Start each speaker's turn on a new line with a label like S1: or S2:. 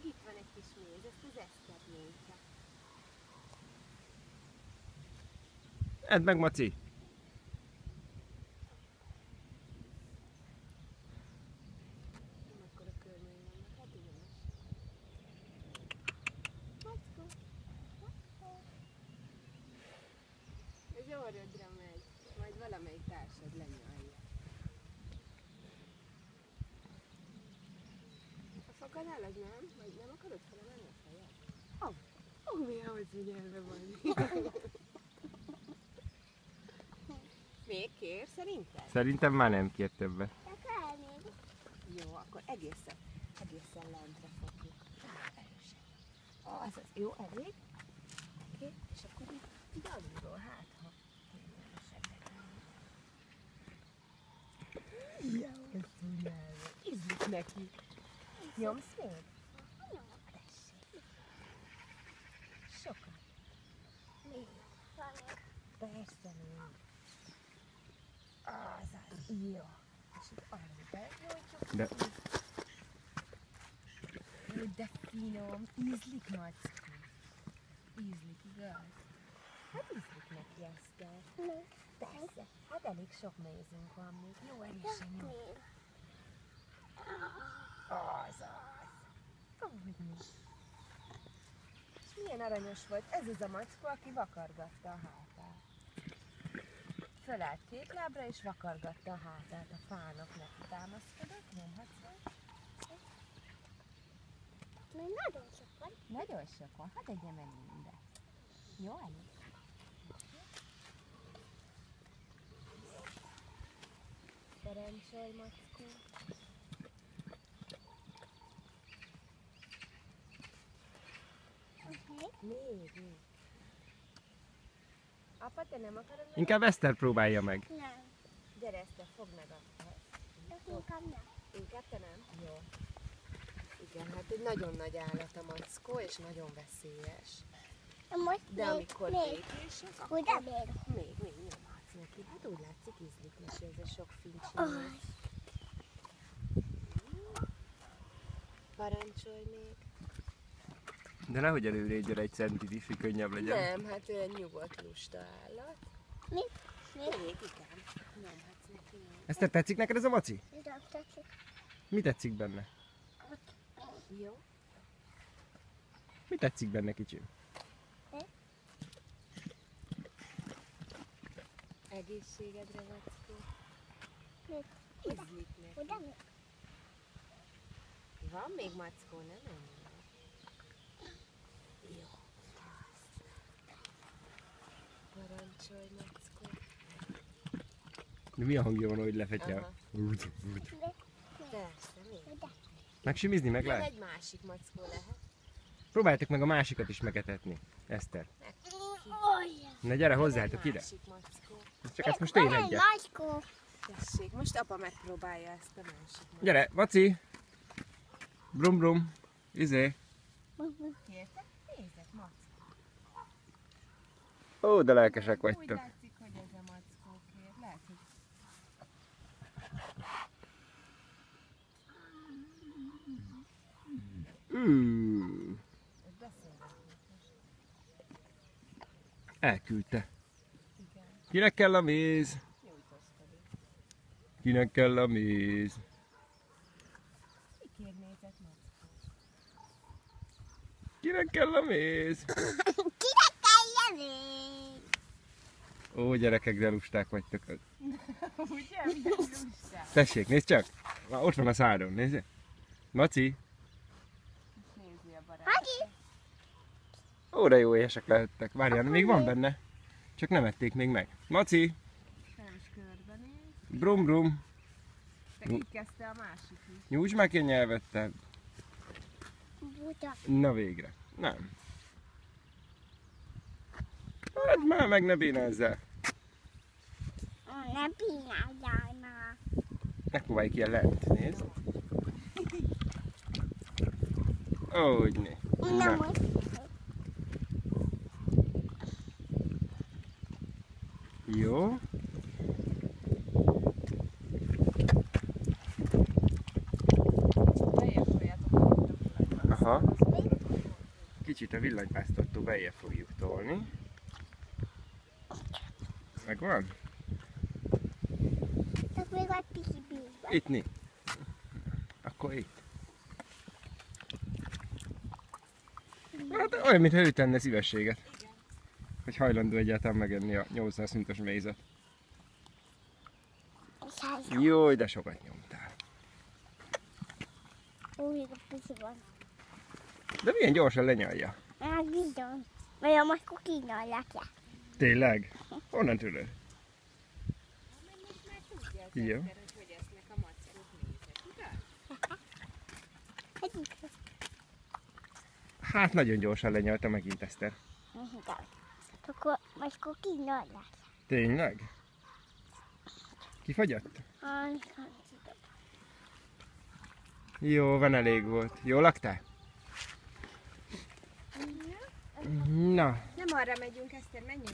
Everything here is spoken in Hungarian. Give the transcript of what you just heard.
S1: még itt van egy kis méz, ezt az Eszter mézse.
S2: Edd meg, Maci!
S1: Nem akkora körmei vannak, hát ugyanis. Mackó! Ez orrodra megy, majd valamelyik társad lenyalja. A fakadál az nem? Vagy nem akarod felemelni a fejed? Mi ahhoz, hogy elve van. Még kér szerinted?
S2: Szerintem már nem kér többet.
S1: Jó, akkor egészen lentre fogjuk. Erősen. Azaz, jó, elég. Oké, és akkor így alulról, hát ha. Ízlik neki. Nyomsz még? Tessék. Sokat. Még. Persze még. Azaz, jó. És itt alul benyújtjuk.
S2: De
S1: De finom, ízlik, Mackó. Ízlik, igaz? Hát ízlik neki, Eszter. Persze, hát elég sok mézünk van még. Jó, erősen nyom. Azaz. Ahogy. És milyen aranyos volt. Ez az a Mackó, aki vakargatta a hátát. Fölállt két lábra és vakargatta a hátát. A fának neki támaszkodott. Nyomhatsz meg?
S3: Még nagyon sok van.
S1: Nagyon sok van, hadd egyem meg mindent. Jó, elég? Parancsolj, Mackó. Még. Apa, te nem akarod meg?
S2: inkább Eszter próbálja meg.
S3: Nem.
S1: Gyere, Eszter, fogd meg a...
S3: Inkább nem.
S1: Inkább te nem? Jó. Igen, hát egy nagyon nagy állat a Mackó, és nagyon veszélyes.
S3: Most
S1: De amikor békések, akkor
S3: Ugye még?
S1: még nyomhatsz neki. Hát úgy látszik, ízlik neki ez a sok fincsi. Parancsolj még.
S2: De nehogy előrégyel egy centit is, hogy könnyebb legyen.
S1: Nem, hát olyan nyugodt lusta állat.
S3: Mit?
S1: Még igen. Nyomhatsz neki.
S2: Eszter, tetszik neked ez a Maci?
S3: Nem tetszik.
S2: Mi tetszik benne?
S1: Jó.
S2: Mi tetszik benne, kicsim?
S1: Egészségedre, Mackó.
S3: Még.
S1: Ízlik neki.
S3: Ugye még?
S1: Van még Mackó, nem ennyi? Jó. Parancsolj, Mackó.
S2: De mi a hangja van, hogy lefetje?
S1: Aha. Persze, még.
S2: Megsimizni meg
S1: Nem
S2: lehet?
S1: egy másik Mackó lehet.
S2: Próbáljátok meg a másikat is megetetni. Eszter.
S3: Olyan.
S2: Na gyere, hozzátok ide.
S1: Másik Mackó.
S2: Csak ezt most én
S3: Van egy
S2: egyet.
S3: Macskó.
S1: Tessék, most apa megpróbálja ezt a másik Mackó.
S2: Gyere, Maci! Brum brum. Izé.
S1: Kértek? Nézzek, Mackó.
S2: Ó, de lelkesek
S1: Úgy
S2: vagytok.
S1: látszik, hogy ez a Mackó kér. Lehet, hogy... Ez beszélgetünk most.
S2: Elküldte.
S1: Igen,
S2: Kinek kell a méz?
S1: nyújtózkodik.
S2: Kinek kell a méz?
S1: Ki kér nézett, Mackó?
S2: Kinek kell a méz?
S3: Kinek kell jönni?
S2: Ó, gyerekek, de lusták vagytok.
S1: Ugye? Milyen lustál?
S2: Tessék, nézd csak! Már ott van a száron, nézd! Maci!
S1: Nézni a barát.
S3: Hagyi.
S2: Ó, de jó éhesek lehettek. Várjál, még van benne. Csak nem ették még meg. Maci!
S1: Nem is körbenéz.
S2: Brum brum!
S1: Te ki kezdte a másik is.
S2: Nyújtsd meg ki a nyelvettel.
S3: Buta.
S2: Na végre. Nem. Hát már meg ne bénázzál.
S3: Ne pínáljál már.
S2: Megpróbáljuk ilyen lent, nézd. Úgy né.
S3: Nem
S2: Na.
S3: most.
S2: Jó.
S1: Beérfoljátok a
S2: Aha. Kicsit a villanypásztortól beljebb fogjuk tolni. Megvan?
S3: Csak még egy pici bízva.
S2: Itt mi? Akkor itt. Hát olyan, mintha ő tenne szívességet. Hogy hajlandó egyáltalán megenni a 800 szintos mézet. Jó, de sokat nyomtál.
S3: Úgy, a pici van.
S2: De milyen gyorsan lenyalja.
S3: Hát bizony. Mert most akkor kínálják le.
S2: Tényleg? Honnan tudod?
S1: Most már tudja az
S2: Jó.
S1: ember, hogy esznek a macerok mézet, tudod?
S3: Egyik.
S2: Hát nagyon gyorsan lenyalta megint Eszter.
S3: Akkor most akkor kínálják.
S2: Tényleg? Kifagyott? Jó, van, elég volt. Jól laktál? Na,
S1: Nem arra megyünk, Eszter, menjünk.